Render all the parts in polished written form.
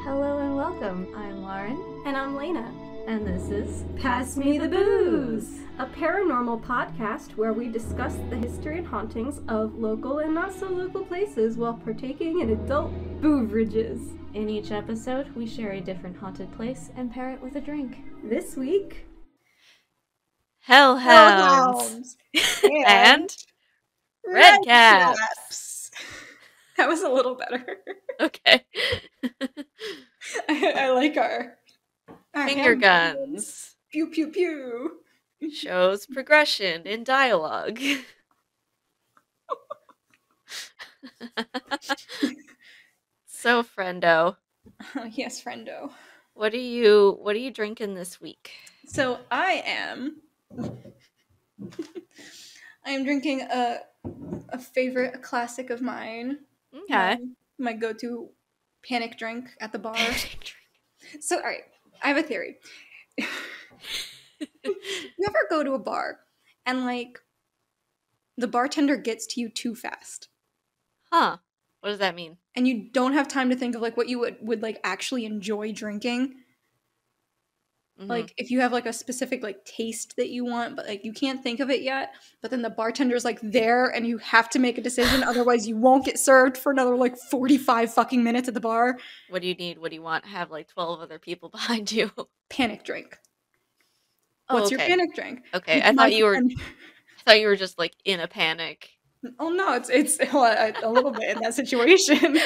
Hello and welcome. I'm Lauren. And I'm Leyna. And this is Pass Me the Booze, a paranormal podcast where we discuss the history and hauntings of local and not so local places while partaking in adult beverages. In each episode, we share a different haunted place and pair it with a drink. This week, Hellhounds and Redcaps. That was a little better. Okay. I like our Finger guns. Pew pew pew. Shows progression in dialogue. So, friendo. Yes, friendo. What are you drinking this week? So I am drinking a favorite, a classic of mine. Okay. My go-to panic drink at the bar. So, all right, I have a theory. You ever go to a bar and, like, the bartender gets to you too fast? Huh. What does that mean? And you don't have time to think of, like, what you would like, actually enjoy drinking? Mhm. Like, if you have, like, a specific, like, taste that you want, but, like, you can't think of it yet, but then the bartender's, like, there, and you have to make a decision, otherwise you won't get served for another, like, 45 fucking minutes at the bar. What do you need? What do you want? Have, like, 12 other people behind you. Panic drink. Oh, What's your okay. panic drink? Okay, It's I my- thought you were just, like, in a panic. Oh, no, it's well, a little bit in that situation.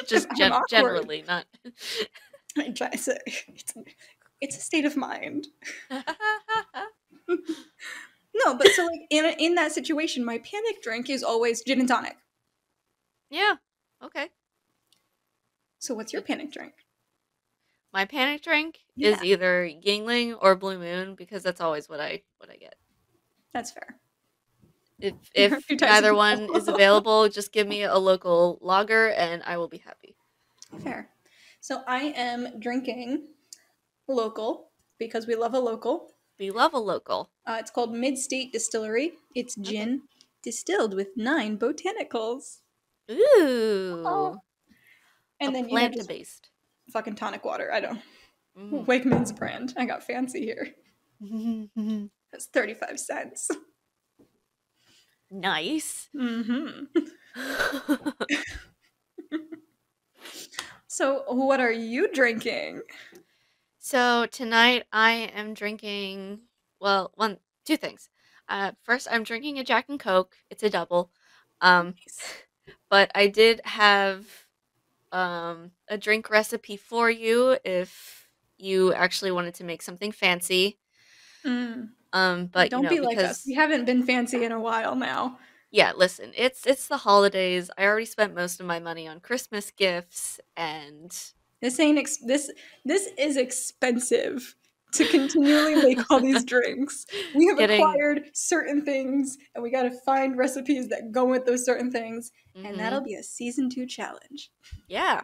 Just I'm awkward. generally, not... It's a state of mind. No, but so, like, in that situation, my panic drink is always gin and tonic. Yeah, okay. So what's your panic drink? My panic drink Yeah. is either Yingling or Blue Moon because that's always what I get. That's fair. If There are two types of neither people. one is available, just give me a local lager and I will be happy. Fair. So I am drinking local because we love a local. We love a local. It's called Mid-State Distillery. It's gin distilled with 9 botanicals. Ooh. Oh. And then you have just plant-based. fucking tonic water. I don't. Mm. Wakeman's brand. I got fancy here. That's 35 cents. Nice. Mm-hmm. So what are you drinking? So tonight I am drinking, well, two things. First, I'm drinking a Jack and Coke. It's a double. But I did have a drink recipe for you if you actually wanted to make something fancy. But Don't be like us. We haven't been fancy in a while now. Yeah, listen, it's the holidays. I already spent most of my money on Christmas gifts, and This ain't this is expensive to continually make all these drinks. We have acquired certain things, and we got to find recipes that go with those certain things, and that'll be a season 2 challenge. Yeah.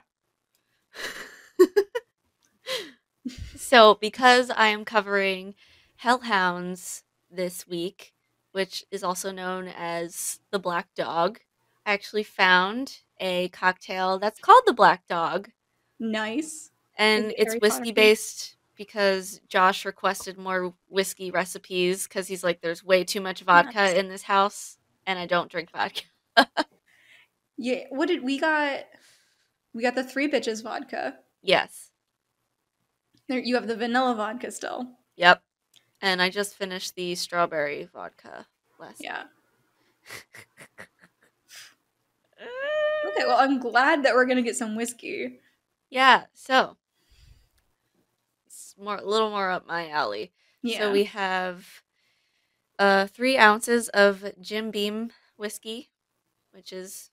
So, because I am covering Hellhounds this week, which is also known as the Black Dog, I actually found a cocktail that's called the Black Dog. Nice. And it's Harry whiskey based because Josh requested more whiskey recipes because he's like, there's way too much vodka in this house, and I don't drink vodka. Yeah, what did we got? We got the Three Bitches vodka. Yes. There, you have the vanilla vodka still. Yep. And I just finished the strawberry vodka last night. Okay, well, I'm glad that we're gonna get some whiskey. Yeah, so it's a little more up my alley. Yeah. So we have 3 ounces of Jim Beam whiskey, which is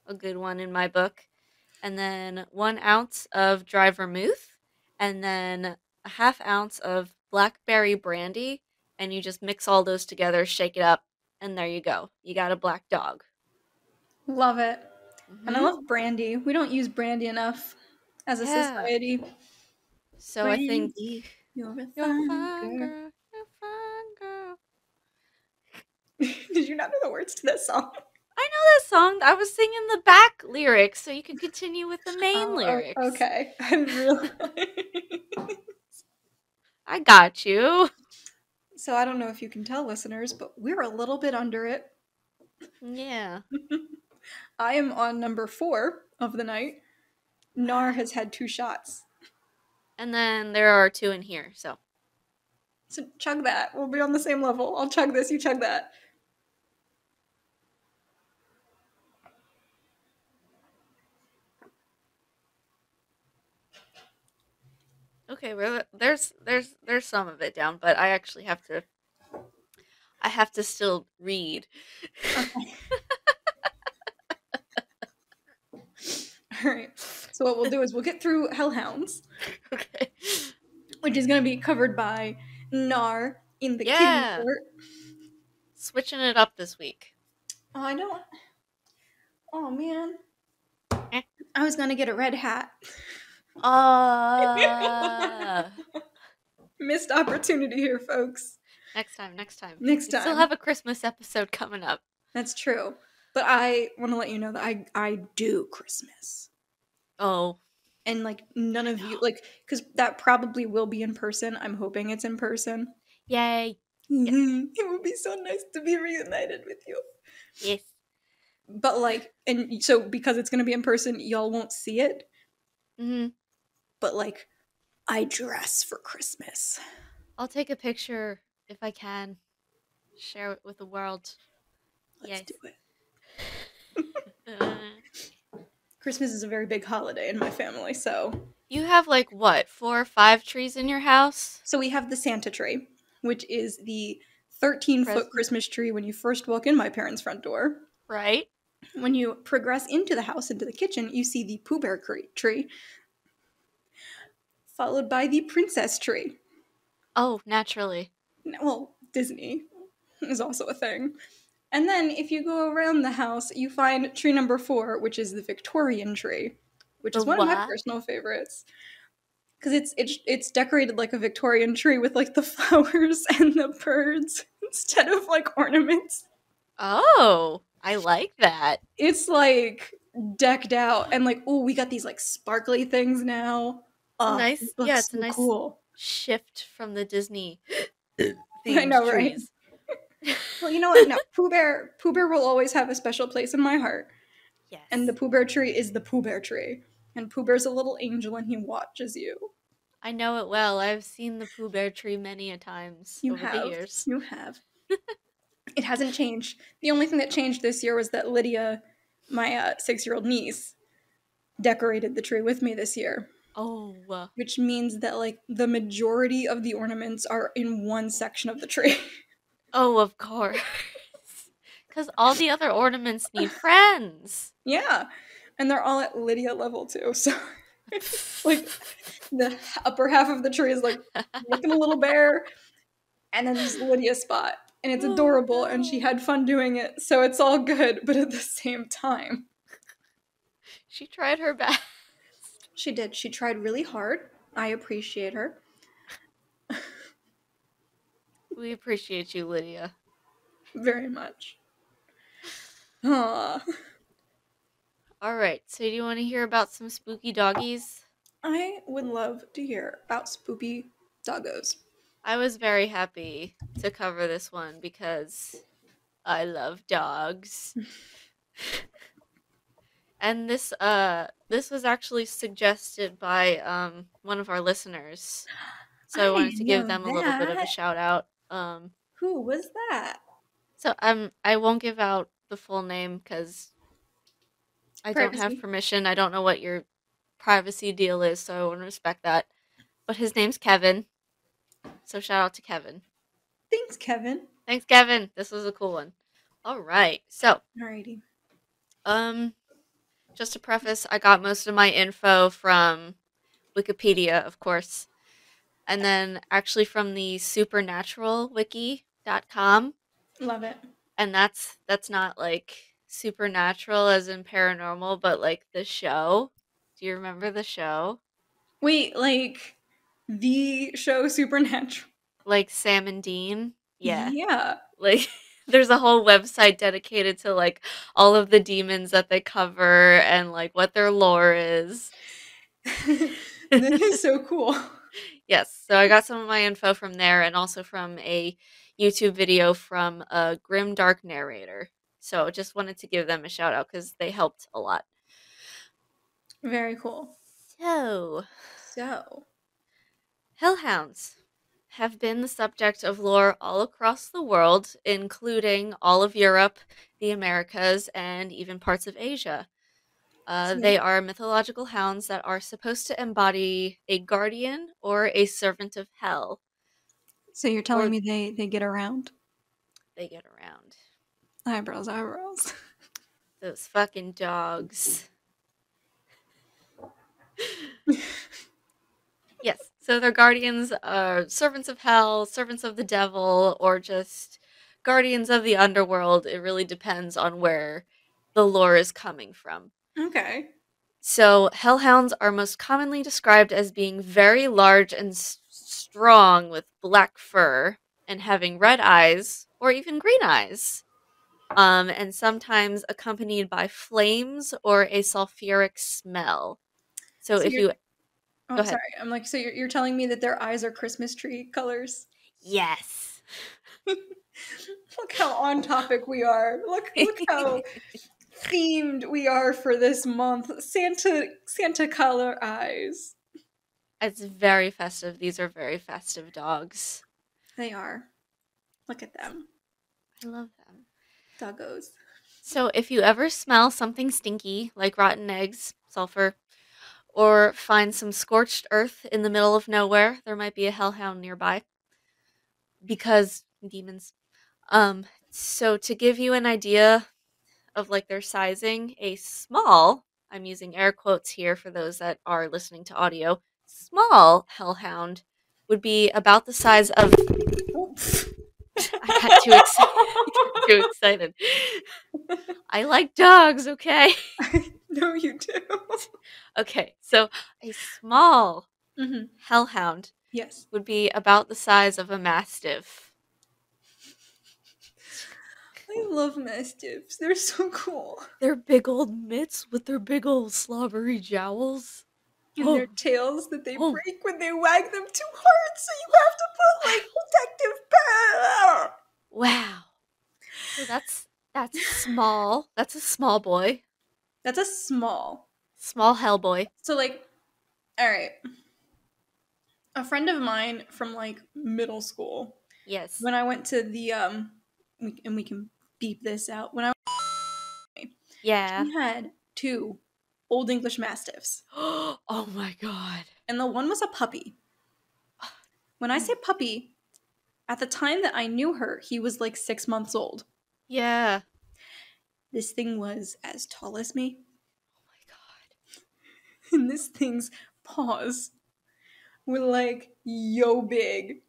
a good one in my book, and then 1 ounce of Dry Vermouth, and then a half ounce of blackberry brandy, and you just mix all those together, shake it up, and there you go. You got a Black Dog. Love it. And I love brandy. We don't use brandy enough as a society. So brandy, I think you're a you're fine fine, girl. girl. You're fine, girl. Did you not know the words to that song? I know that song. I was singing the back lyrics so you could continue with the main lyrics. Okay. I'm really. I got you. So I don't know if you can tell, listeners, but we're a little bit under it. Yeah. I am on number 4 of the night. Nar has had 2 shots. And then there are 2 in here, so. So chug that. We'll be on the same level. I'll chug this, you chug that. Okay, well, there's some of it down, but I actually have to still read. Okay. Alright. So what we'll do is we'll get through Hellhounds. Okay. Which is going to be covered by Nar in the Yeah. kitty court. Switching it up this week. Oh, I don't. Oh, man. I was going to get a red hat. Missed opportunity here, folks. Next time. We still have a Christmas episode coming up. That's true. But I want to let you know that I do Christmas. Oh. And, like, none of you, like, because that probably will be in person. I'm hoping it's in person. Yay. Yes. It would be so nice to be reunited with you. Yes. But, like, and so because it's going to be in person, y'all won't see it. Mm-hmm. But, like, I dress for Christmas. I'll take a picture if I can. Share it with the world. Let's do it. Christmas is a very big holiday in my family, so. You have, like, what, 4 or 5 trees in your house? So we have the Santa tree, which is the 13-foot Christmas tree when you first walk in my parents' front door. Right. When you progress into the house, into the kitchen, you see the Pooh Bear tree, followed by the princess tree. Oh, naturally. Well, Disney is also a thing. And then if you go around the house, you find tree number 4, which is the Victorian tree, which is one of my personal favorites. Because it's decorated like a Victorian tree with, like, the flowers and the birds instead of, like, ornaments. Oh, I like that. It's, like, decked out. And, like, oh, we got these, like, sparkly things now. Nice. It looks yeah, it's so a nice cool. shift from the Disney I know, trees. Right? Well, you know what? No, Pooh Bear will always have a special place in my heart. Yes. And the Pooh Bear tree is the Pooh Bear tree. And Pooh Bear's a little angel and he watches you. I know it well. I've seen the Pooh Bear tree many a times over the years. You have. It hasn't changed. The only thing that changed this year was that Lydia, my 6-year-old niece, decorated the tree with me this year. Oh. Which means that, like, the majority of the ornaments are in one section of the tree. Oh, of course. Because all the other ornaments need friends. Yeah. And they're all at Lydia level, too. So, like, the upper half of the tree is, like, looking a little bare. And then there's Lydia's spot. And it's adorable. And she had fun doing it. So it's all good. But at the same time. She tried her best. She did. She tried really hard. I appreciate her. We appreciate you, Lydia. Very much. Aww. Alright, so do you want to hear about some spooky doggies? I would love to hear about spooky doggos. I was very happy to cover this one because I love dogs. And this was actually suggested by one of our listeners. So I wanted to give them a little bit of a shout out. Who was that? So I won't give out the full name because I don't have permission. I don't know what your privacy deal is, so I want to respect that. But his name's Kevin. So shout out to Kevin. Thanks, Kevin. Thanks, Kevin. This was a cool one. All right. So, alrighty. Just to preface, I got most of my info from Wikipedia, of course. And then actually from the supernaturalwiki.com. Love it. And that's not like supernatural as in paranormal, but like the show. Do you remember the show? Wait, like the show Supernatural? Like Sam and Dean? Yeah. Yeah. Like there's a whole website dedicated to like all of the demons that they cover and like what their lore is. That is so cool. Yes, so I got some of my info from there and also from a YouTube video from a grim dark narrator. So just wanted to give them a shout out because they helped a lot. Very cool. So, Hellhounds have been the subject of lore all across the world, including all of Europe, the Americas, and even parts of Asia. They are mythological hounds that are supposed to embody a guardian or a servant of hell. So you're telling me they get around? They get around. Eyebrows. Those fucking dogs. Yes, so they're guardians, servants of hell, servants of the devil, or just guardians of the underworld. It really depends on where the lore is coming from. Okay. So, hellhounds are most commonly described as being very large and strong with black fur and having red eyes or even green eyes. And sometimes accompanied by flames or a sulfuric smell. So if you Oh, go ahead. sorry. I'm like, so you're telling me that their eyes are Christmas tree colors? Yes. Look how on topic we are. Look how themed we are for this month. Santa color eyes. It's very festive. These are very festive dogs. They are. Look at them. I love them. Doggos. So if you ever smell something stinky, like rotten eggs, sulfur, or find some scorched earth in the middle of nowhere, there might be a hellhound nearby. Because demons. So to give you an idea of like their sizing, a small, I'm using air quotes here for those that are listening to audio, small hellhound would be about the size of I got too excited. Too excited. I like dogs, okay? No, you do. Okay, so a small hellhound Yes. would be about the size of a mastiff. I love mastiffs. They're so cool. Their big old mitts with their big old slobbery jowls. And their tails that they break when they wag them too hard, so you have to put like protective pad. Wow. So that's small. That's a small boy. That's a small hell boy. So like, all right. A friend of mine from like middle school. Yes. When I went to the and we can beep this out. When I yeah, she had 2 Old English Mastiffs. Oh my god. And the one was a puppy. When I say puppy, at the time that I knew her, he was like 6 months old. Yeah. This thing was as tall as me. Oh my god. And this thing's paws were like yo big.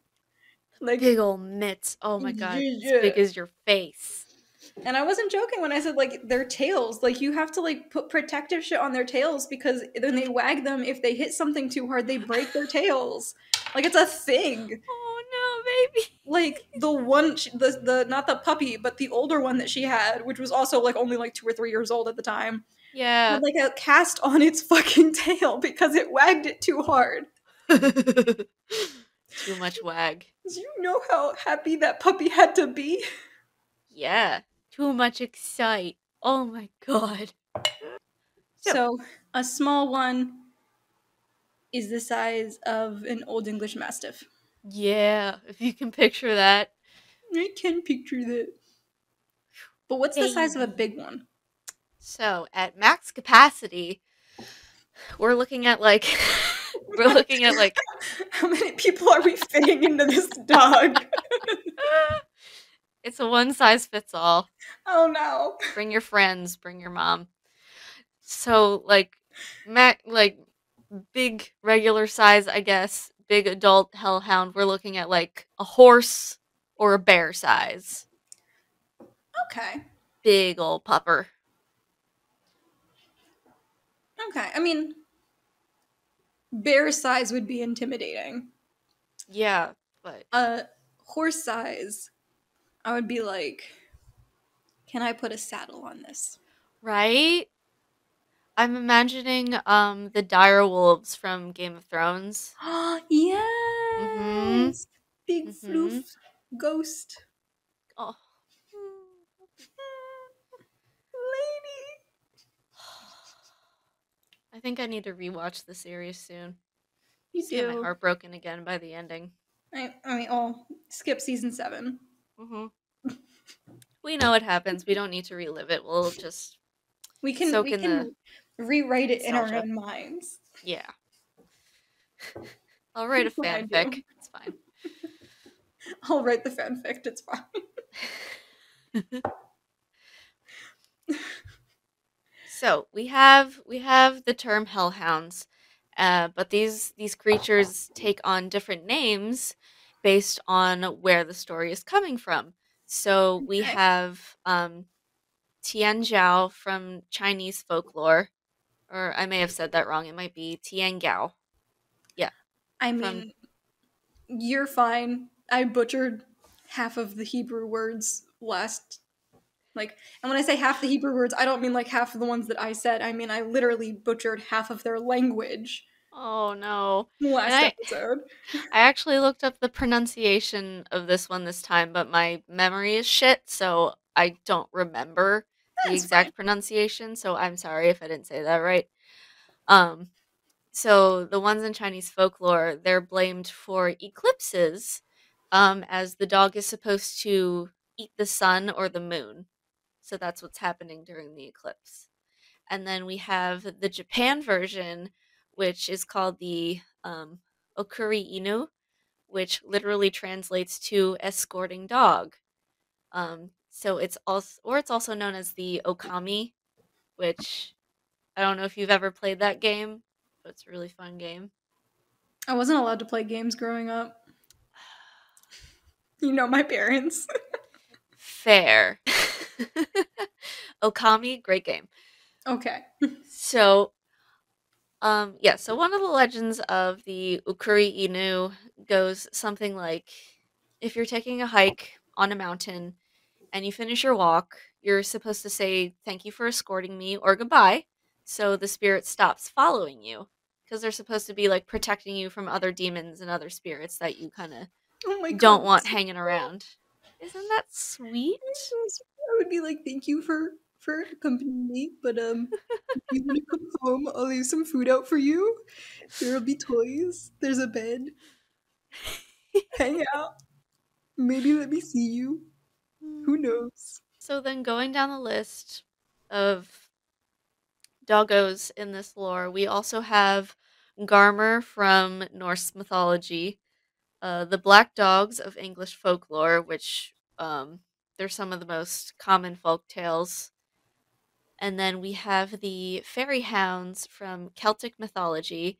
Like big old mitts. Oh my god. Yeah. As big as your face. And I wasn't joking when I said like their tails, like you have to like put protective shit on their tails because when they wag them, if they hit something too hard, they break their tails. Like it's a thing. Oh no, baby. Like the one, the not the puppy, but the older one that she had, which was also like only like 2 or 3 years old at the time. Yeah. Had like a cast on its fucking tail because it wagged it too hard. Too much wag. Do you know how happy that puppy had to be? Yeah. Too much excite. Oh my god. So, a small one is the size of an Old English Mastiff. Yeah, if you can picture that. I can picture that. But what's the size of a big one? So, at max capacity, we're looking at like how many people are we fitting into this dog? It's a one size fits all. Oh no. Bring your friends, bring your mom. So like big regular size, I guess, big adult hellhound, we're looking at like a horse or a bear size. Okay. Big old pupper. Okay. I mean, bear size would be intimidating. Yeah, but Horse size, I would be like, can I put a saddle on this? Right? I'm imagining the dire wolves from Game of Thrones. Mm-hmm. Yes! Big Mm-hmm. floof ghost. Oh. Lady! I think I need to rewatch the series soon. You Just get my do. heart broken again by the ending. Skip season 7. Mm-hmm. We know what happens. We don't need to relive it. We'll just We soak in the can rewrite it in our nostalgia. own minds. Yeah. I'll write a That's what I fanfic. do. It's fine. I'll write the fanfic, it's fine. So we have the term hellhounds, but these creatures take on different names based on where the story is coming from. So we Okay. have Tian Jiao from Chinese folklore, or I may have said that wrong. It might be Tian Gao. Yeah. I mean, you're fine. I butchered half of the Hebrew words last. And when I say half the Hebrew words, I don't mean like half of the ones that I said. I mean, I literally butchered half of their language Oh no. And last episode. I actually looked up the pronunciation of this one this time, but my memory is shit, so I don't remember the That's exact fine. pronunciation, so I'm sorry if I didn't say that right. So the ones in Chinese folklore, they're blamed for eclipses, as the dog is supposed to eat the sun or the moon. So that's what's happening during the eclipse. And then we have the Japan version, which is called the Okuri Inu, which literally translates to escorting dog. So it's also known as the Okami, which I don't know if you've ever played that game, but it's a really fun game. I wasn't allowed to play games growing up. You know my parents. Fair. Okami, great game. Okay. So, so one of the legends of the Ukuri Inu goes something like, if you're taking a hike on a mountain and you finish your walk, you're supposed to say thank you for escorting me or goodbye, so the spirit stops following you, because they're supposed to be like protecting you from other demons and other spirits that you kind of Oh my god. don't want hanging around. Isn't that sweet? I would be like, thank you for accompanying me, but if you want to come home, I'll leave some food out for you. There'll be toys. There's a bed. Hang out. Maybe let me see you. Who knows? So then going down the list of doggos in this lore, we also have Garmer from Norse mythology, the black dogs of English folklore, which they're some of the most common folk tales. And then we have the Fairy Hounds from Celtic mythology,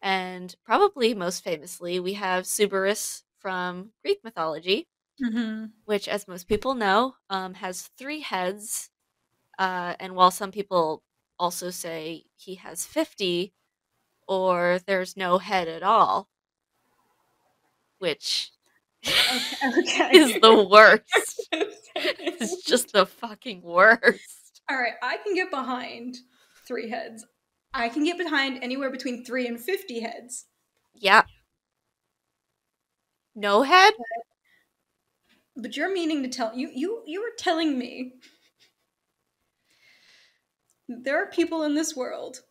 and probably most famously, we have Suberus from Greek mythology, which, as most people know, has 3 heads. And while some people also say he has 50, or there's no head at all, which Okay. is the worst. It's just the fucking worst. Alright, I can get behind 3 heads. I can get behind anywhere between 3 and 50 heads. Yeah. No head? But you're meaning to tell you were telling me there are people in this world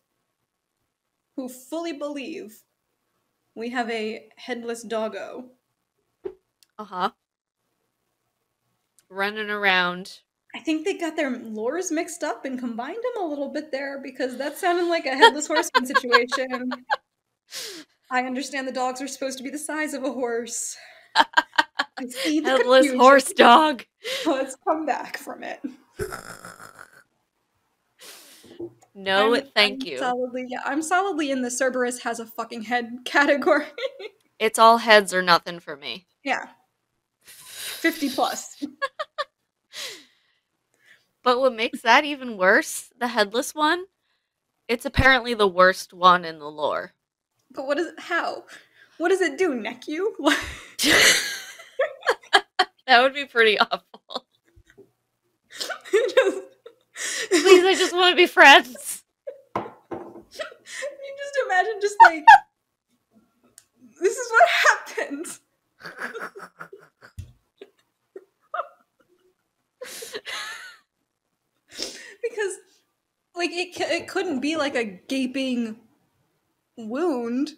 who fully believe we have a headless doggo. Uh-huh. Running around. I think they got their lores mixed up and combined them a little bit there, because that sounded like a headless horseman situation. I understand the dogs are supposed to be the size of a horse. I see the Headless confusion. horse dog. Let's come back from it. No, thank you. I'm solidly in the Cerberus has a fucking head category. It's all heads or nothing for me. Yeah. 50 plus. But what makes that even worse, the headless one, it's apparently the worst one in the lore. But how? What does it do, neck you? That would be pretty awful. Please, I just want to be friends. You just imagine just like, this is what happens. Because, like, it couldn't be like a gaping wound.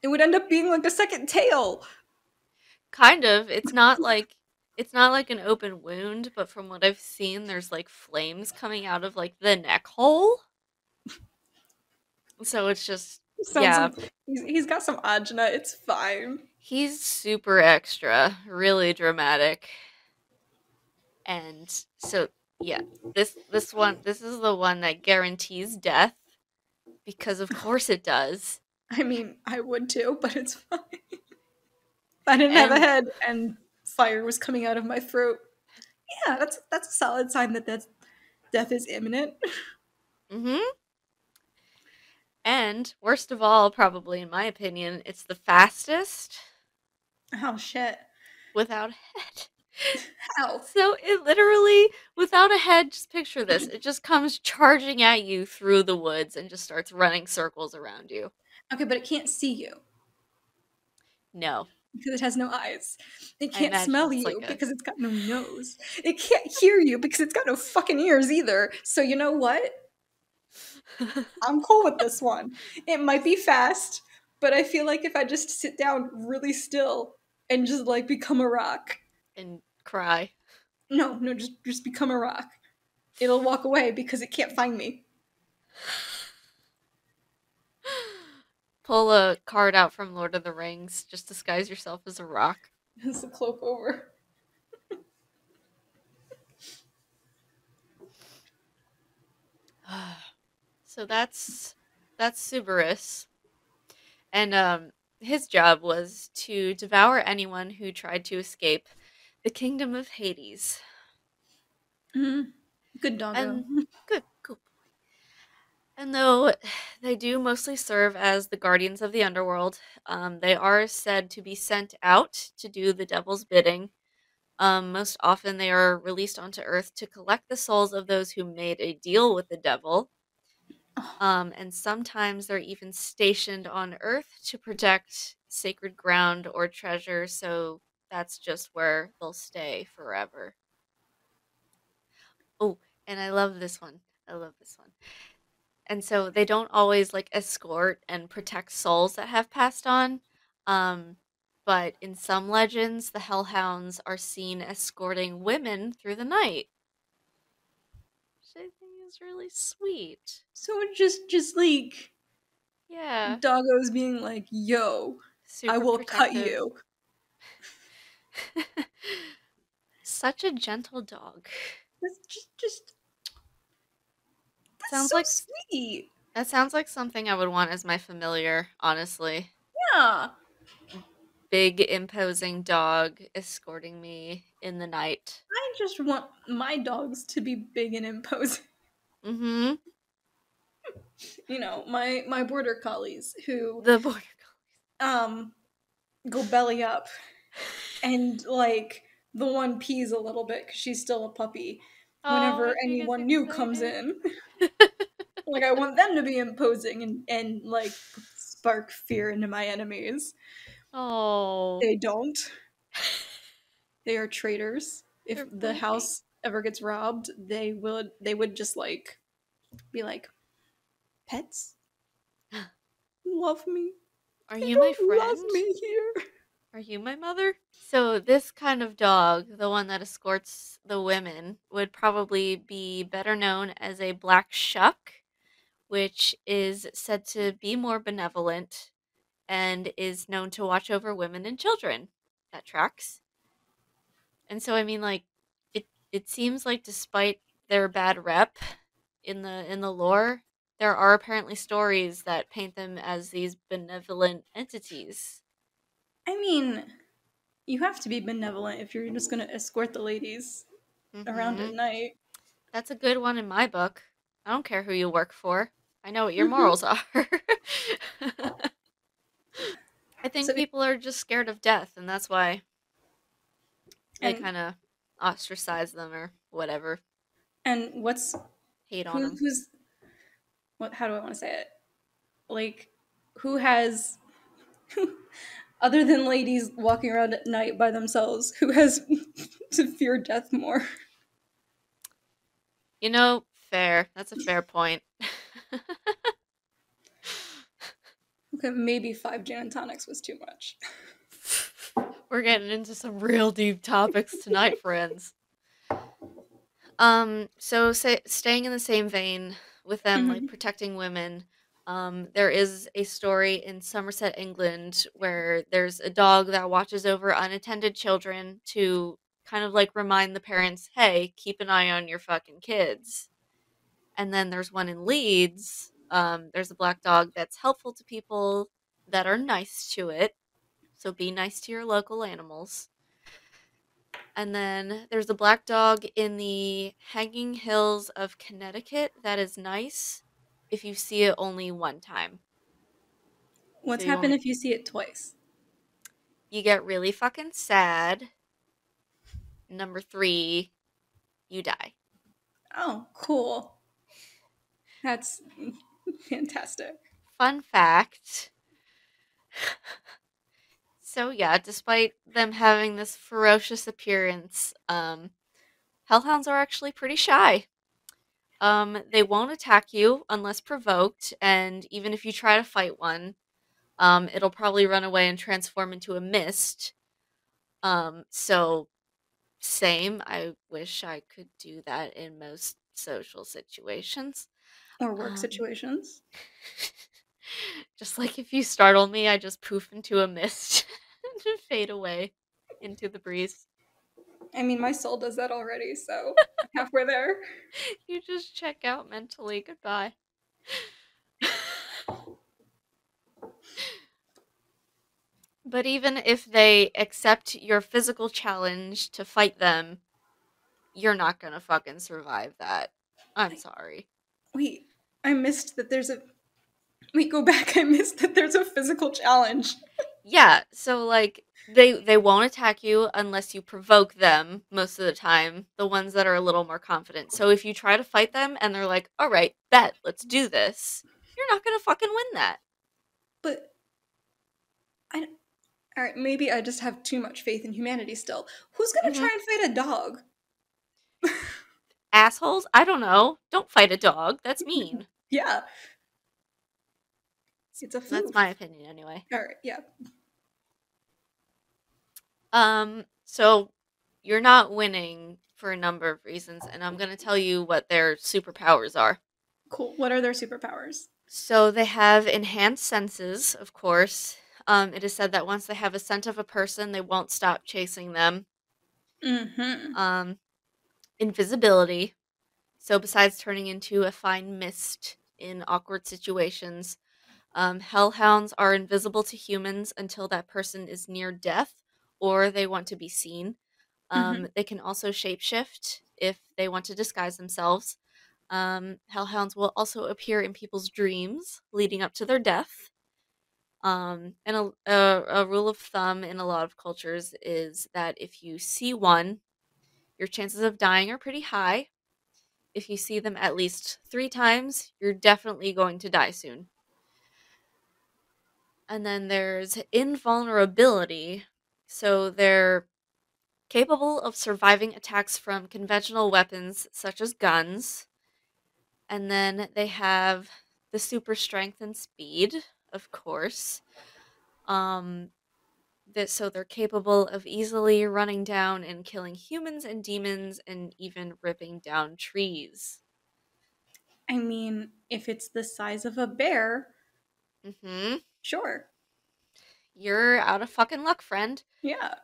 It would end up being like a second tail. Kind of. It's not like an open wound, but from what I've seen, there's like flames coming out of like the neck hole. So it's just He's got some agina. It's fine. He's super extra, really dramatic. And so yeah, this is the one that guarantees death because of course it does. I mean, I would too, but it's fine. I didn't have a head and fire was coming out of my throat. Yeah, that's a solid sign that death is imminent. Mm-hmm. And worst of all, probably in my opinion, it's the fastest. Oh shit. Without a head. How? So it literally, without a head, just picture this. It just comes charging at you through the woods and just starts running circles around you. Okay, but it can't see you. No. Because it has no eyes. It can't smell you because it's got no nose. It can't hear you because it's got no fucking ears either. So you know what? I'm cool with this one. It might be fast, but I feel like if I just sit down really still and just like become a rock. And cry. No, just become a rock. It'll walk away because it can't find me. Pull a card out from Lord of the Rings. Just disguise yourself as a rock. It's a cloak over. So that's Subarus. And his job was to devour anyone who tried to escape the kingdom of Hades. Mm-hmm. Good doggo. Good boy. And though they do mostly serve as the guardians of the underworld, they are said to be sent out to do the devil's bidding. Most often they are released onto Earth to collect the souls of those who made a deal with the devil. And sometimes they're even stationed on Earth to protect sacred ground or treasure, so that's just where they'll stay forever. Oh, and I love this one. And so they don't always like escort and protect souls that have passed on. But in some legends, the Hellhounds are seen escorting women through the night. Which I think is really sweet. So just like, yeah, doggos being like, yo, super I will protective. Cut you. Such a gentle dog. That's just sounds so like sweet. That sounds like something I would want as my familiar, honestly. Yeah. Big, imposing dog escorting me in the night. I just want my dogs to be big and imposing. Mm-hmm. You know, my border collies who... The border collies. Go belly up. And, like, the one pees a little bit because she's still a puppy. Whenever anyone new comes in. Like, I want them to be imposing and like, spark fear into my enemies. Oh. They don't. They are traitors. If the house ever gets robbed, they would just, like, be like, pets? Love me. Are you my friend? Love me here. Are you my mother? So this kind of dog, the one that escorts the women, would probably be better known as a black shuck, which is said to be more benevolent and is known to watch over women and children. That tracks. And so, I mean, like, it seems like despite their bad rep in the lore, there are apparently stories that paint them as these benevolent entities. I mean, you have to be benevolent if you're just going to escort the ladies around at night. That's a good one in my book. I don't care who you work for. I know what your morals are. I think people are just scared of death, and that's why they kind of ostracize them or whatever. And what's Hate on them. who's what? How do I want to say it? Like, who has other than ladies walking around at night by themselves? Who has to fear death more? You know, fair. That's a fair point. Okay, maybe 5 gin tonics was too much. We're getting into some real deep topics tonight, friends. So staying in the same vein with them, like protecting women, there is a story in Somerset, England, where there's a dog that watches over unattended children to kind of like remind the parents, hey, keep an eye on your fucking kids. And then there's one in Leeds. There's a black dog that's helpful to people that are nice to it. So be nice to your local animals. And then there's a black dog in the Hanging Hills of Connecticut that is nice if you see it only one time. What's So happened if you see it twice? You get really fucking sad. Number 3, you die. Oh, cool. That's fantastic. Fun fact. So yeah, despite them having this ferocious appearance, hellhounds are actually pretty shy. They won't attack you unless provoked, and even if you try to fight one, it'll probably run away and transform into a mist. So same. I wish I could do that in most social situations. Or work situations. Just like if you startle me, I just poof into a mist and fade away into the breeze. I mean, my soul does that already, so I'm halfway there. You just check out mentally. Goodbye. But even if they accept your physical challenge to fight them, you're not gonna fucking survive that. I'm sorry. Wait, I missed that there's a... Wait, go back. I missed that there's a physical challenge. Yeah, so like they won't attack you unless you provoke them most of the time, the ones that are a little more confident. So if you try to fight them and they're like, "All right, bet, let's do this." You're not going to fucking win that. But all right, maybe I just have too much faith in humanity still. Who's gonna try and fight a dog? Assholes? I don't know. Don't fight a dog. That's mean. Yeah. It's a That's floof. my opinion anyway. All right, yeah. So you're not winning for a number of reasons, and I'm going to tell you what their superpowers are. Cool. What are their superpowers? So they have enhanced senses, of course. It is said that once they have a scent of a person, they won't stop chasing them. Invisibility. So besides turning into a fine mist in awkward situations, hellhounds are invisible to humans until that person is near death or they want to be seen. They can also shapeshift if they want to disguise themselves. Hellhounds will also appear in people's dreams leading up to their death. And a rule of thumb in a lot of cultures is that if you see one, your chances of dying are pretty high. If you see them at least 3 times, you're definitely going to die soon. And then there's invulnerability. So they're capable of surviving attacks from conventional weapons such as guns. And then they have the super strength and speed, of course. So they're capable of easily running down and killing humans and demons and even ripping down trees. I mean, if it's the size of a bear, sure. You're out of fucking luck, friend. Yeah.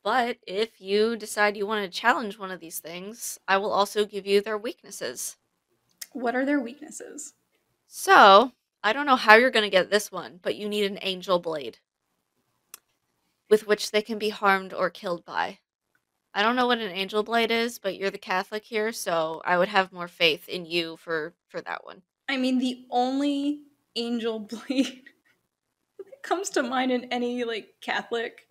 But if you decide you want to challenge one of these things, I will also give you their weaknesses. What are their weaknesses? So, I don't know how you're going to get this one, but you need an angel blade with which they can be harmed or killed by. I don't know what an angel blade is, but you're the Catholic here, so I would have more faith in you for that one. I mean, the only angel blade that comes to mind in any like Catholic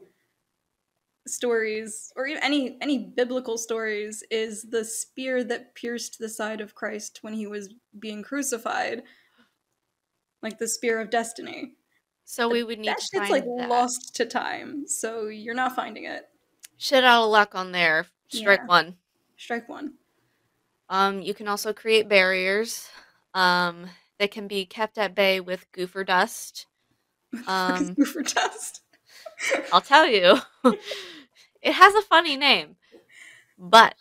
stories, or even any biblical stories, is the spear that pierced the side of Christ when he was being crucified, like the spear of destiny. So But we would need that to shit's like find that. lost to time, so you're not finding it. Shit out of luck on there. Strike Yeah. one. Strike one. You can also create barriers. They can be kept at bay with goofer dust. Goofer dust. I'll tell you. It has a funny name. But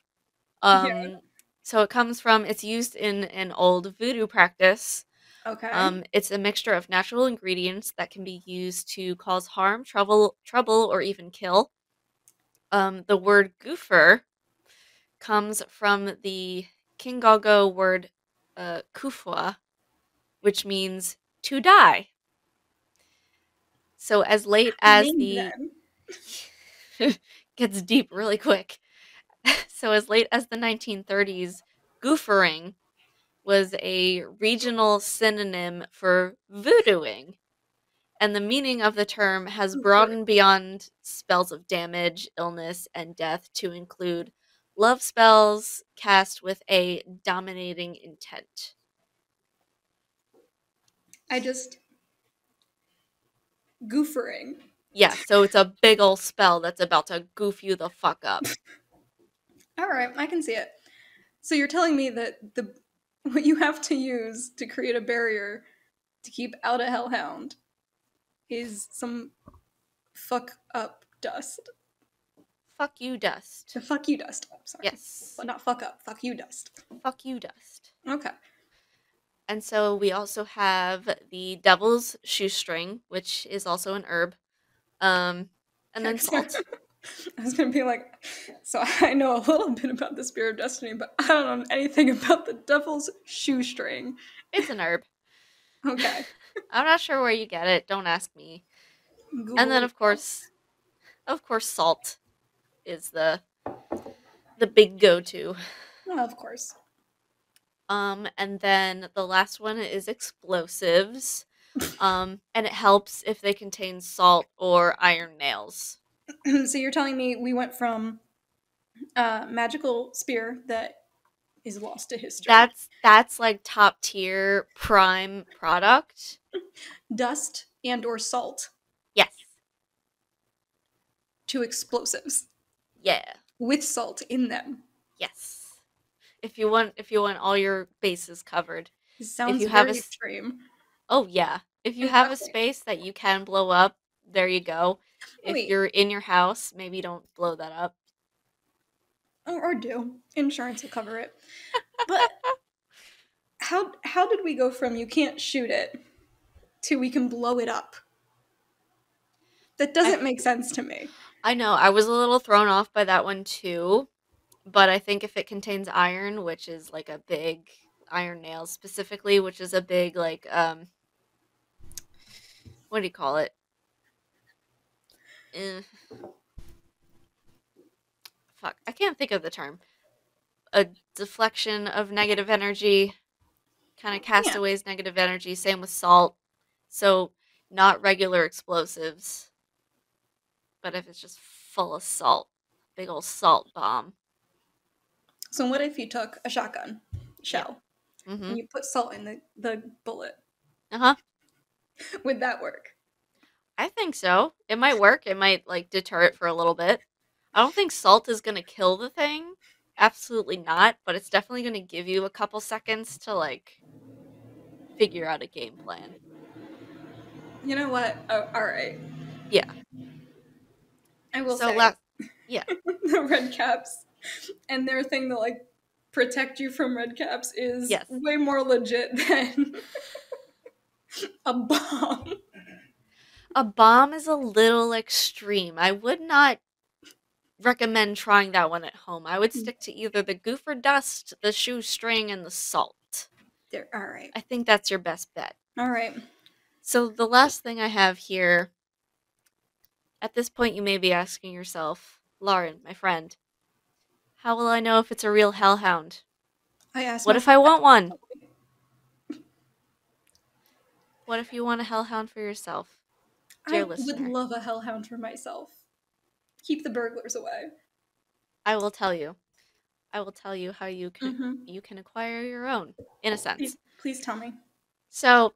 Yeah. so it's used in an old voodoo practice. Okay. It's a mixture of natural ingredients that can be used to cause harm, trouble, or even kill. The word goofer comes from the Kingago word kufwa, which means to die. So as late as Name the them. gets deep really quick. So as late as the 1930s, goofering was a regional synonym for voodooing, and the meaning of the term has Goofer. broadened beyond spells of damage, illness, and death to include love spells cast with a dominating intent. Goofering. Yeah, so it's a big ol' spell that's about to goof you the fuck up. Alright, I can see it. So you're telling me that what you have to use to create a barrier to keep out a hellhound is some fuck up dust. Fuck you, dust. The fuck you dust. Oh, sorry. Yes. But not fuck up. Fuck you dust. Fuck you, dust. Okay. And so we also have the devil's shoestring, which is also an herb. And then salt. I was gonna be like, so I know a little bit about the Spear of Destiny, but I don't know anything about the devil's shoestring. It's an herb. Okay. I'm not sure where you get it. Don't ask me. Google And then it. of course, salt is the big go-to. Well, of course. And then the last one is explosives. And it helps if they contain salt or iron nails. So you're telling me we went from magical spear that is lost to history. That's like top tier prime product. Dust and or salt. Yes. To explosives. Yeah. With salt in them. Yes. If you want all your bases covered. It sounds very extreme. Oh yeah. If you have a space that you can blow up, there you go. If you're in your house, maybe don't blow that up. Or do. Insurance will cover it. But how did we go from you can't shoot it to we can blow it up? That doesn't make sense to me. I know. I was a little thrown off by that one too. But I think if it contains iron, which is like a big iron nails specifically, which is a big like what do you call it? Fuck, I can't think of the term. A deflection of negative energy, kind of castaways negative energy. Same with salt. So not regular explosives, but if it's just full of salt, big old salt bomb. So what if you took a shotgun shell and you put salt in the bullet? Would that work? I think so. It might work. It might like deter it for a little bit. I don't think salt is going to kill the thing. Absolutely not. But it's definitely going to give you a couple seconds to like figure out a game plan. You know what? Oh, all right. Yeah. I will say. Yeah. The Redcaps and their thing to like protect you from Redcaps is way more legit than a bomb. A bomb is a little extreme. I would not recommend trying that one at home. I would stick to either the goofer dust, the shoestring, and the salt. All right. I think that's your best bet. All right. So the last thing I have here, at this point you may be asking yourself, Lauren, my friend, how will I know if it's a real hellhound? What if I want one? What if you want a hellhound for yourself, dear listener? I would love a hellhound for myself. keep the burglars away. I will tell you. I will tell you how you can acquire your own, in a sense. Please tell me. So,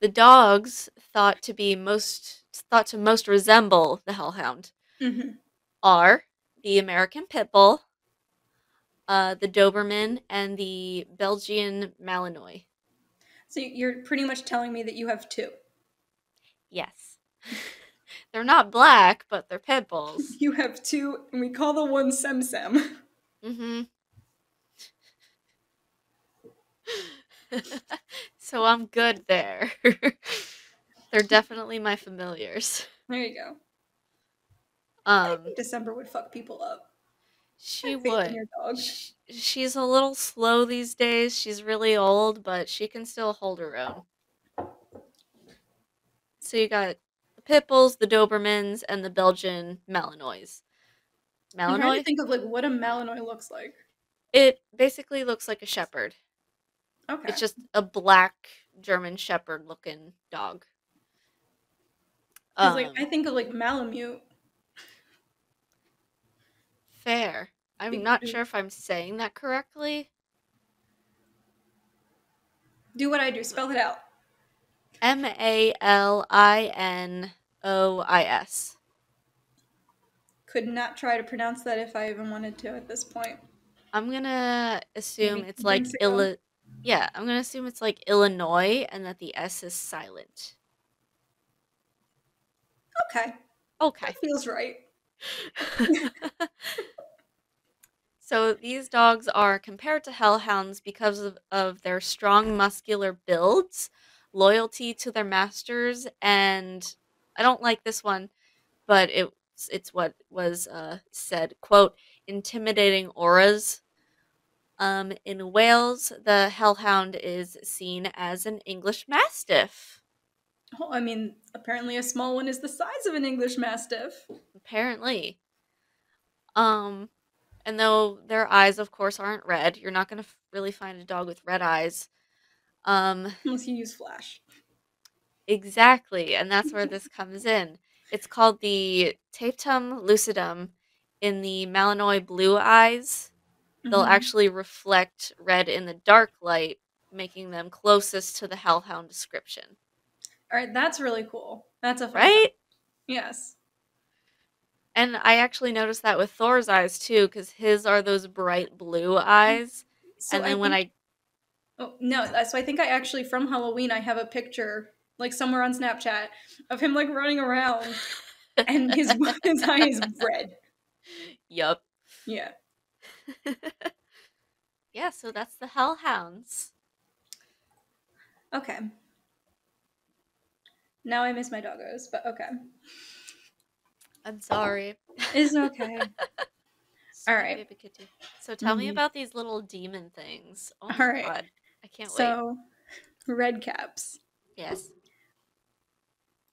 the dogs thought to most resemble the Hellhound are the American Pit Bull, the Doberman, and the Belgian Malinois. So you're pretty much telling me that you have 2. Yes. They're not black, but they're pit bulls. You have 2, and we call the one Sem Sem. Mm-hmm. So I'm good there. They're definitely my familiars. There you go. I Um, think December would fuck people up. she Faith in would. your dog. She's a little slow these days. She's really old, but she can still hold her own. So you got the pit bulls, the Dobermans, and the Belgian Malinois. I'm trying to Malinois? think of like what a Malinois looks like. It basically looks like a shepherd. Okay. It's just a black German shepherd looking dog. Because I think of like Malamute. Fair. I'm not sure if I'm saying that correctly. Do what I do. Spell it out. Malinois. Could not try to pronounce that if I even wanted to at this point. I'm gonna assume Maybe it's like Yeah, I'm gonna assume it's like Illinois and that the S is silent. Okay. Okay. That feels right. So these dogs are compared to Hellhounds because of their strong muscular builds, loyalty to their masters, and I don't like this one, but it's what was said, quote, intimidating auras. In Wales, the Hellhound is seen as an English Mastiff. Oh, I mean, apparently a small one is the size of an English Mastiff. Apparently. And though their eyes, of course, aren't red, you're not going to really find a dog with red eyes. Unless you use Flash. Exactly, and that's where this comes in. It's called the tapetum lucidum. In the Malinois blue eyes, they'll actually reflect red in the dark light, making them closest to the Hellhound description. All right, that's really cool. That's a fun right? fact. Yes. And I actually noticed that with Thor's eyes too, because his are those bright blue eyes. So and then Oh, no, so I think I actually, from Halloween, I have a picture, like somewhere on Snapchat, of him like running around and his eye is red. Yup. Yeah. Yeah, so that's the Hellhounds. Okay. Now I miss my doggos, but okay. I'm sorry. It's okay. All right. Baby kitty. So tell me about these little demon things. Oh my All right. god. I can't wait. So, Redcaps. Yes.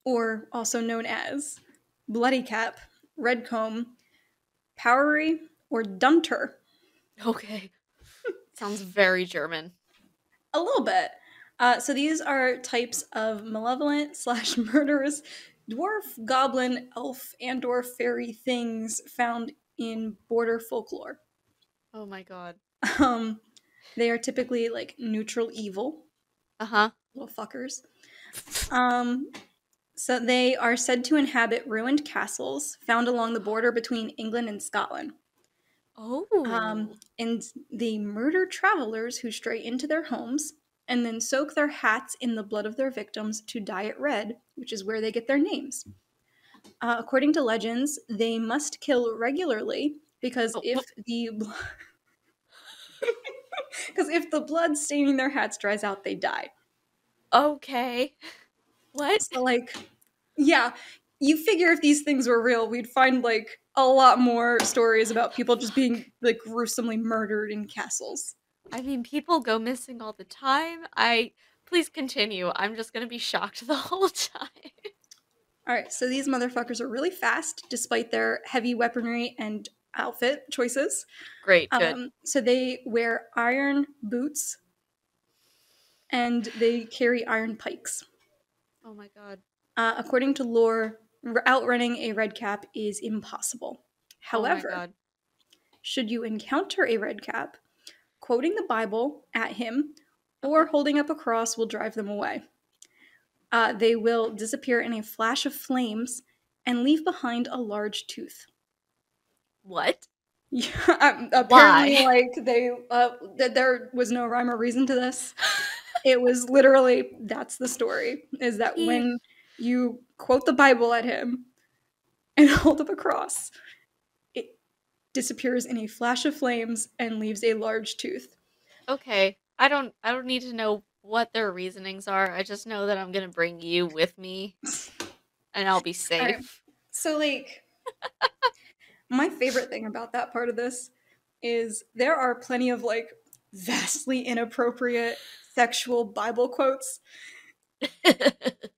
Or also known as Bloody Cap, Redcomb, Powery, or Dunter. Okay. Sounds very German. A little bit. So these are types of malevolent / murderous dwarf, goblin, elf, and/or fairy things found in border folklore. Oh my god. They are typically like neutral evil. Little fuckers. So they are said to inhabit ruined castles found along the border between England and Scotland. Oh. And they murder travelers who stray into their homes and then soak their hats in the blood of their victims to dye it red, which is where they get their names. According to legends, they must kill regularly because if the blood staining their hats dries out, they die. Okay. What? So, yeah, you figure if these things were real, we'd find, a lot more stories about people just being, gruesomely murdered in castles. I mean, people go missing all the time. Please continue. I'm just gonna be shocked the whole time. Alright, so these motherfuckers are really fast, despite their heavy weaponry and outfit choices. Great, good. So they wear iron boots, and they carry iron pikes. Oh my god. According to lore, outrunning a redcap is impossible. However, oh my God. should you encounter a redcap, quoting the Bible at him or holding up a cross will drive them away. They will disappear in a flash of flames and leave behind a large tooth. What? Yeah, apparently, like there was no rhyme or reason to this. It was literally, that's the story, is that when you quote the Bible at him and hold up a cross, it disappears in a flash of flames and leaves a large tooth. Okay. I don't need to know what their reasonings are. I just know that I'm gonna bring you with me and I'll be safe. Right. So, like, my favorite thing about that part of this is there are plenty of, like, vastly inappropriate sexual Bible quotes.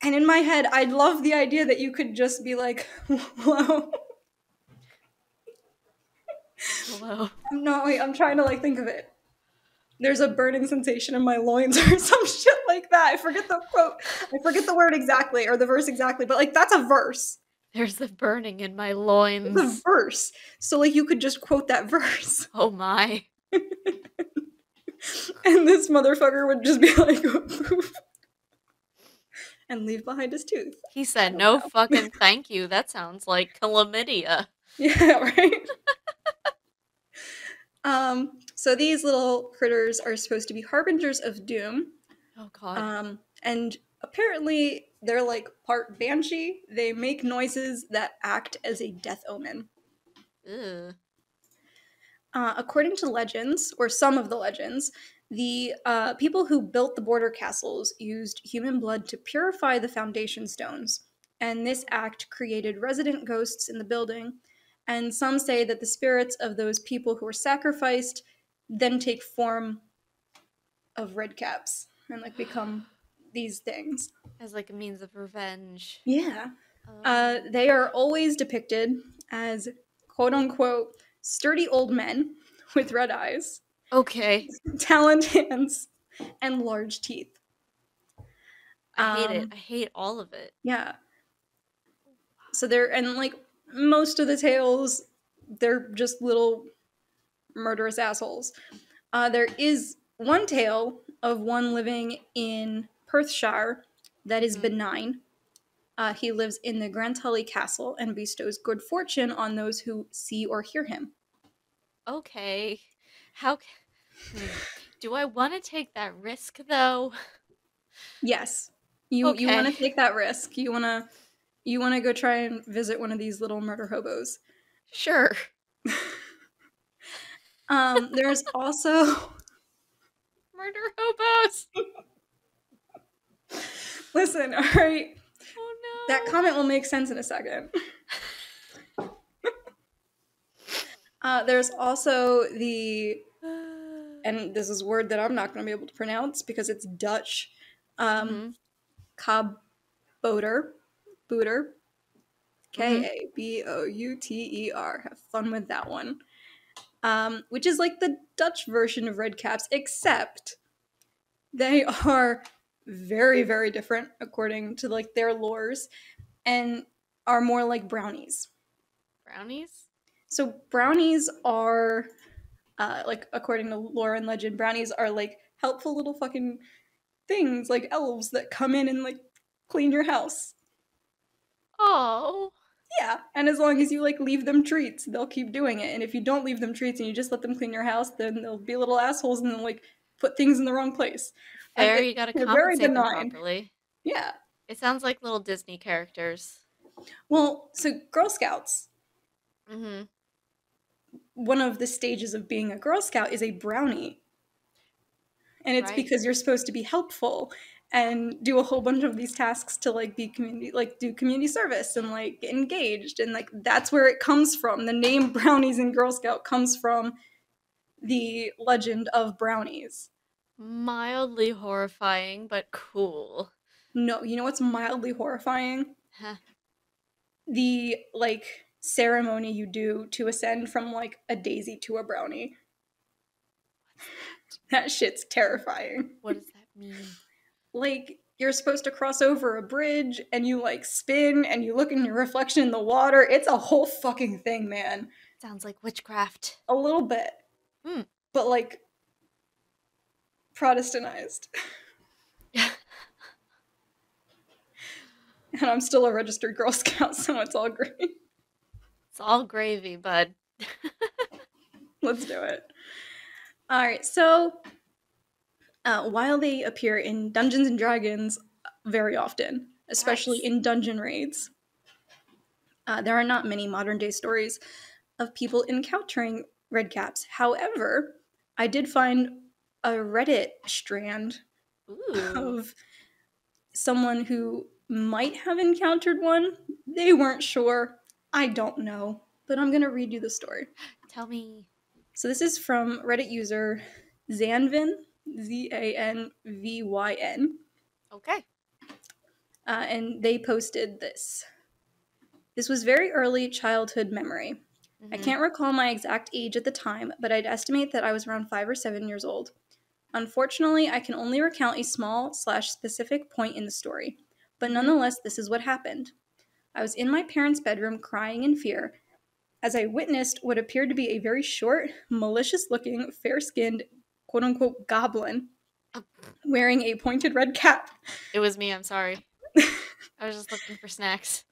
And in my head, I love the idea that you could just be like, whoa. Hello. I'm trying to, like, think of it. There's a burning sensation in my loins or some shit like that. I forget the quote. I forget the word exactly or the verse exactly, but, like, that's a verse. There's the burning in my loins. It's a verse. So, like, you could just quote that verse. Oh my. And this motherfucker would just be like, and leave behind his tooth. He said, no fucking thank you. That sounds like chlamydia. Yeah, right? So these little critters are supposed to be harbingers of doom. Oh God. And apparently they're like part banshee. They make noises that act as a death omen. Ew. According to legends, or some of the legends, the people who built the border castles used human blood to purify the foundation stones, and this act created resident ghosts in the building. And some say that the spirits of those people who were sacrificed then take form of redcaps and like become these things. As like a means of revenge. Yeah. They are always depicted as quote unquote sturdy old men with red eyes. Okay. Taloned hands and large teeth. I hate it. I hate all of it. Yeah. So they're, and like most of the tales, they're just little murderous assholes. There is one tale of one living in Perthshire that is benign. He lives in the Grand Tully Castle and bestows good fortune on those who see or hear him. Okay. How do I want to take that risk though? Yes. You want to take that risk. You want to go try and visit one of these little murder hobos. Sure. There's also murder hobos. Listen, all right. Oh no. That comment will make sense in a second. There's also the, and this is a word that I'm not going to be able to pronounce because it's Dutch, kabouter, Kabouter. Have fun with that one. Which is like the Dutch version of redcaps, except they are very, very different according to like their lores and are more like brownies. Brownies? So brownies are, like according to lore and legend, brownies are like helpful little fucking things like elves that come in and like clean your house. Oh. Yeah, and as long as you like leave them treats, they'll keep doing it. And if you don't leave them treats and you just let them clean your house, then they'll be little assholes and they'll like put things in the wrong place. Fair, you gotta compensate them properly. Yeah. It sounds like little Disney characters. Well, so Girl Scouts. Mm-hmm. One of the stages of being a Girl Scout is a brownie. And it's because you're supposed to be helpful and do a whole bunch of these tasks to like be community, like do community service and like get engaged. And like that's where it comes from. The name Brownies in Girl Scout comes from the legend of brownies. Mildly horrifying, but cool. No, you know what's mildly horrifying? Huh. The like ceremony you do to ascend from like a daisy to a brownie. That shit's terrifying. What does that mean? Like, you're supposed to cross over a bridge and you like spin and you look in your reflection in the water. It's a whole fucking thing, man. Sounds like witchcraft. A little bit. But like Protestantized. And I'm still a registered Girl Scout, so it's all great. It's all gravy, bud. Let's do it. Alright, so while they appear in Dungeons and Dragons very often, especially in dungeon raids, there are not many modern day stories of people encountering redcaps. However, I did find a Reddit strand of someone who might have encountered one. They weren't sure. I don't know. But I'm going to read you the story. Tell me. So this is from Reddit user Zanvin, Zanvyn. Okay. And they posted this. This was very early childhood memory. I can't recall my exact age at the time, but I'd estimate that I was around 5 or 7 years old. Unfortunately, I can only recount a small/specific point in the story, but nonetheless, this is what happened. I was in my parents' bedroom crying in fear as I witnessed what appeared to be a very short, malicious-looking, fair-skinned, quote-unquote goblin wearing a pointed red cap. It was me, I'm sorry. I was just looking for snacks.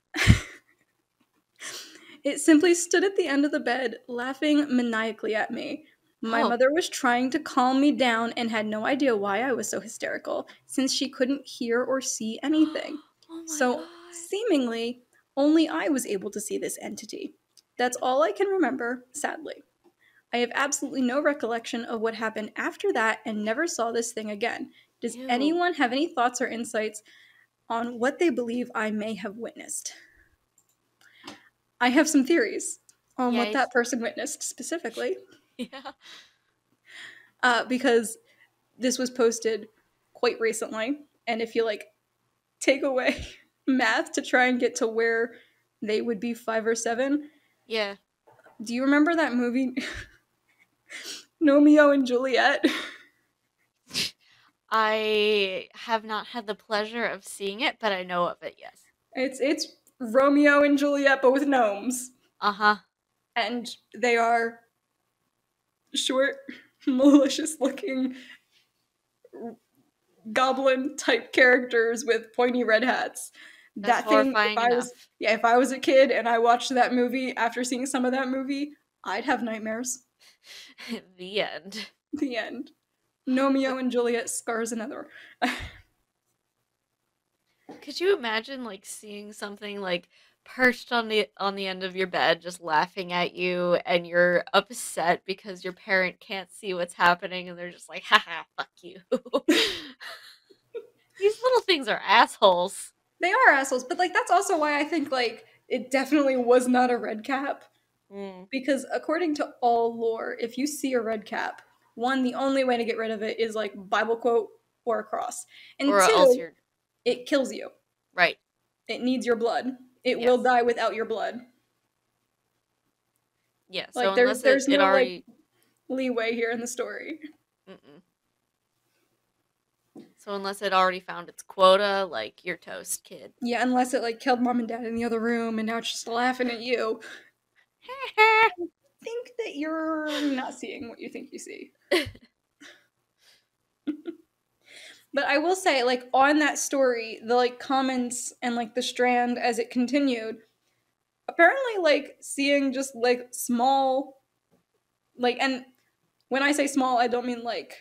It simply stood at the end of the bed, laughing maniacally at me. My mother was trying to calm me down and had no idea why I was so hysterical, since she couldn't hear or see anything. God. Seemingly, only I was able to see this entity. That's all I can remember, sadly. I have absolutely no recollection of what happened after that and never saw this thing again. Does anyone have any thoughts or insights on what they believe I may have witnessed? I have some theories on what that person witnessed specifically. Yeah. Because this was posted quite recently, and if you like take away math to try and get to where they would be 5 or 7. Yeah. Do you remember that movie Romeo and Juliet? I have not had the pleasure of seeing it, but I know of it, yes. It's Romeo and Juliet, but with gnomes. Uh-huh. And they are short, malicious-looking goblin-type characters with pointy red hats. That's horrifying enough. If I was a kid and I watched that movie, after seeing some of that movie, I'd have nightmares. The end. The end. Romeo and Juliet scars another. Could you imagine like seeing something like perched on the end of your bed just laughing at you and you're upset because your parent can't see what's happening and they're just like, haha, fuck you. These little things are assholes. They are assholes, but like that's also why I think like it definitely was not a red cap. Because according to all lore, if you see a red cap, one, the only way to get rid of it is like Bible quote or a cross. And or two, it kills you. Right. It needs your blood. It will die without your blood. Yeah, like so there's no like leeway here in the story. So unless it already found its quota, like, you're toast, kid. Yeah, unless it like killed mom and dad in the other room and now it's just laughing at you. I think that you're not seeing what you think you see. But I will say, like, on that story, the like comments and like the strand as it continued, apparently like seeing just like small, like, and when I say small, I don't mean like,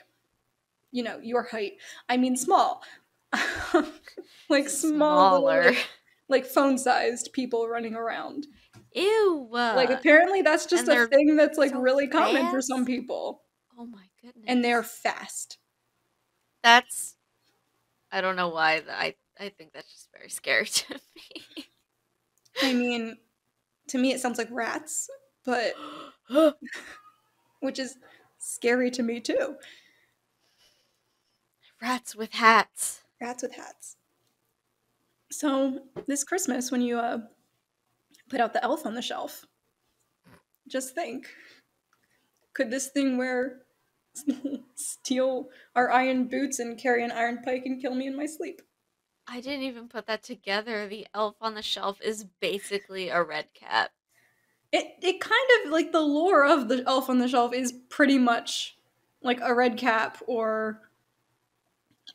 you know, your height. I mean small. Like small little, like phone-sized people running around. Ew. Like apparently that's just a thing that's like really common for some people. Oh my goodness. And they're fast. That's, I don't know why, I think that's just very scary to me. I mean, to me it sounds like rats, but which is scary to me too. Rats with hats. Rats with hats. So this Christmas, when you put out the elf on the shelf, just think, could this thing steal our iron boots and carry an iron pike and kill me in my sleep? I didn't even put that together. The elf on the shelf is basically a red cap. It kind of, like, the lore of the elf on the shelf is pretty much like a red cap or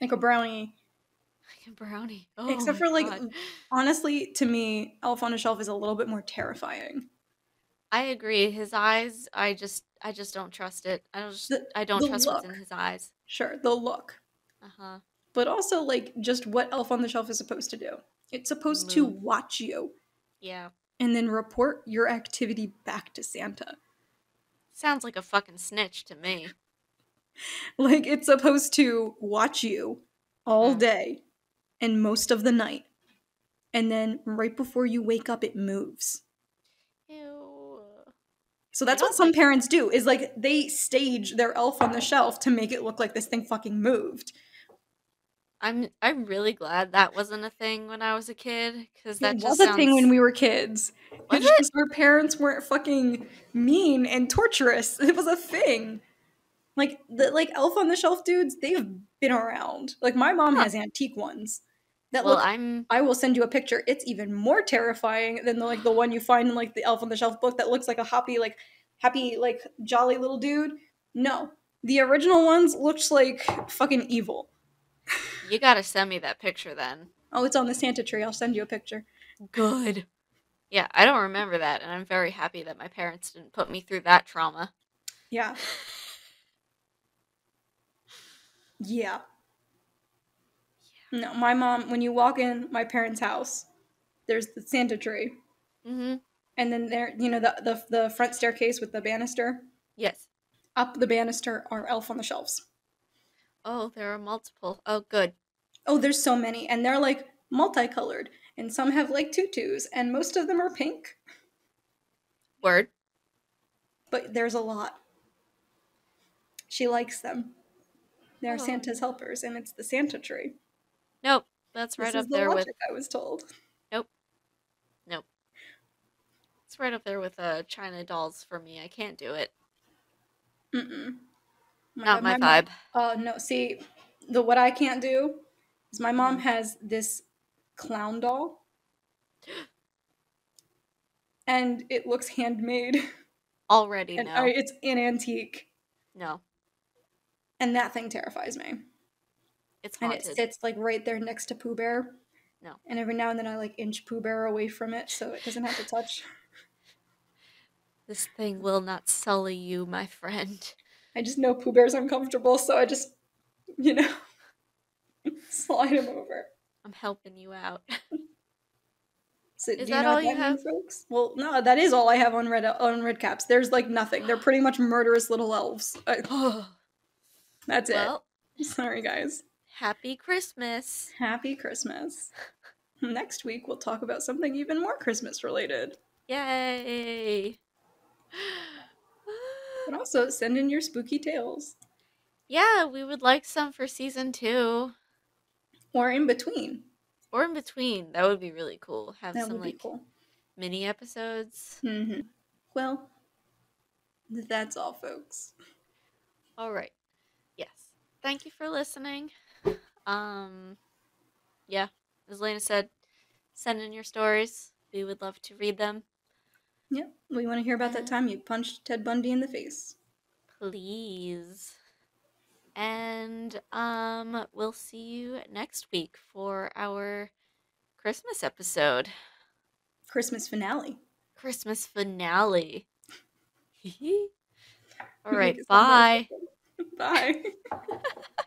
like a brownie. Like a brownie. Oh Except my for, like, god. honestly, to me, elf on a shelf is a little bit more terrifying. I agree. His eyes, I just don't trust it. I don't The trust what's in look. his eyes. Sure, the look. Uh-huh. But also, like, just what elf on the shelf is supposed to do. It's supposed to Moo. watch you Yeah. and then report your activity back to Santa. Sounds like a fucking snitch to me. Like, it's supposed to watch you all Mm. day and most of the night. And then right before you wake up, it moves. Ew. So I that's what don't some like parents do, is like they stage their elf on the shelf to make it look like this thing fucking moved. I'm really glad that wasn't a thing when I was a kid, because It that was just a thing when sounds. we were kids. Was It's it? just our parents weren't fucking mean and torturous. It was a thing. Like the elf on the shelf dudes, they've been around. Like my mom Huh. has antique ones that Well, look. I will send you a picture. It's even more terrifying than the one you find in like the elf on the shelf book that looks like a happy like jolly little dude. No, the original ones looks like fucking evil. you gotta send me that picture then. Oh, it's on the Santa tree. I'll send you a picture. Good. Yeah, I don't remember that, and I'm very happy that my parents didn't put me through that trauma. Yeah. Yeah. No, my mom, when you walk in my parents' house, there's the Santa tree. Mm-hmm. And then there, the front staircase with the banister. Yes. Up the banister are elf on the shelves. Oh, there are multiple. Oh, good. Oh, there's so many. And they're like multicolored. And some have like tutus. And most of them are pink. Word. But there's a lot. She likes them. They're Santa's Oh. helpers. And it's the Santa tree. Nope. That's This right is up the there with. logic I was told. Nope. Nope. It's right up there with China dolls for me. I can't do it. Mm-mm. Not my My mom. vibe. No, see, what I can't do is my mom Mhm. has this clown doll, and it looks handmade, Already and no. it's an antique, No. and that thing terrifies me. It's And it haunted. sits like right there next to Pooh Bear, No. and every now and then I like inch Pooh Bear away from it so it doesn't have to touch. This thing will not sully you, my friend. I just know Pooh Bear's uncomfortable, so I just, you know, slide him over. I'm helping you out. So, Is do you that know all what you that means, have? folks? Well, no, that is all I have on Redcaps. There's like nothing. They're pretty much murderous little elves. That's it. Well, Sorry, guys. happy Christmas. Happy Christmas. Next week we'll talk about something even more Christmas related. Yay. But also send in your spooky tales. Yeah, we would like some for season 2. Or in between. Or in between. That would be really cool. Have That some would be like cool. mini episodes. Mm-hmm. Well, that's all, folks. All right. Yes. Thank you for listening. Yeah, as Leyna said, send in your stories. We would love to read them. Yep. We want to hear about that time you punched Ted Bundy in the face. Please. And we'll see you next week for our Christmas episode. Christmas finale. Christmas finale. All Make right, it sound more bye. exciting. Bye.